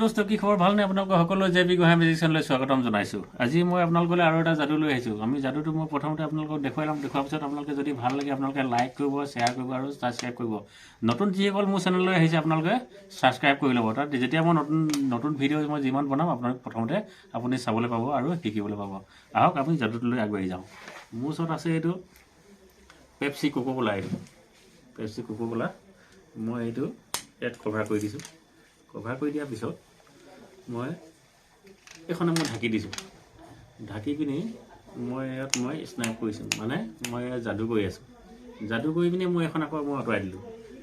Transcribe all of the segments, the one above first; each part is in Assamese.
দোস্ত কি খবৰ ভালনে আপোনালোকৰ সকলো জেবি গোহাঁই মেজিক চেনেললৈ স্বাগতম জনাইছোঁ আজি মই আপোনালোকলৈ আৰু এটা যাদু লৈ আহিছোঁ আমি যাদুটো মই প্ৰথমতে আপোনালোকক দেখুৱাই ল'ম দেখুৱাৰ পিছত আপোনালোকে যদি ভাল লাগে আপোনালোকে লাইক কৰিব শ্বেয়াৰ কৰিব আৰু ছাবস্ক্ৰাইব কৰিব নতুন যিসকল মোৰ চেনেললৈ আহিছে আপোনালোকে ছাবস্ক্ৰাইব কৰি ল'ব তাত যেতিয়া মই নতুন ভিডিঅ' মই যিমান বনাম আপোনালোকে প্ৰথমতে আপুনি চাবলৈ পাব আৰু শিকিবলৈ পাব আহক আমি যাদুটোলৈ আগবাঢ়ি যাওঁ মোৰ ওচৰত আছে এইটো পেপচি কোকো কোলা এইটো পেপচি কোকো কোলা মই এইটো ইয়াত কভাৰ কৰি দিছোঁ কভাৰ কৰি দিয়াৰ পিছত মই এইখনে মই ঢাকি দিছোঁ ঢাকি পিনি মই ইয়াত মই স্নাইপ কৰিছোঁ মানে মই যাদু কৰি আছোঁ যাদু কৰি পিনি মই এখন আকৌ মই আঁতৰাই দিলোঁ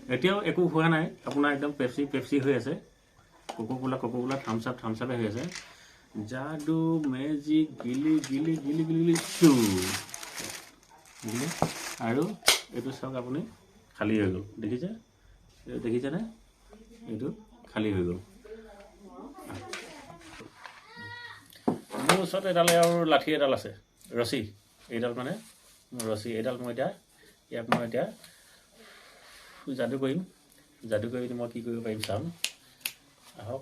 এতিয়াও একো হোৱা নাই আপোনাৰ একদম পেপচি হৈ আছে কোকো কোলা থামছ আপে হৈ আছে যাদু মেজিক গিলি গিলি গিলি গিলি চু আৰু এইটো চাওক আপুনি খালী হৈ গ'ল দেখিছেনে এইটো খালী হৈ গ'ল মোৰ ওচৰত এডাল আৰু লাঠি এডাল আছে ৰছী এইডাল মানে ৰছী এইডাল মই ইয়াক মই এতিয়া যাদু কৰি মই কি কৰিব পাৰিম চাম আহক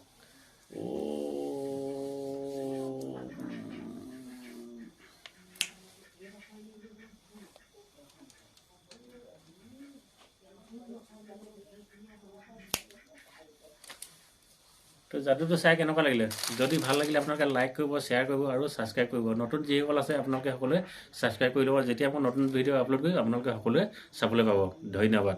তো যাদুটো চাই কেনেকুৱা লাগিলে যদি ভাল লাগিলে আপোনালোকে লাইক কৰিব শ্বেয়াৰ কৰিব আৰু ছাবস্ক্ৰাইব কৰিব নতুন যিসকল আছে আপোনালোকে সকলোৱে ছাবস্ক্ৰাইব কৰি ল'ব যেতিয়া মই নতুন ভিডিঅ' আপলোড কৰিম আপোনালোকে সকলোৱে চাবলৈ পাব ধন্যবাদ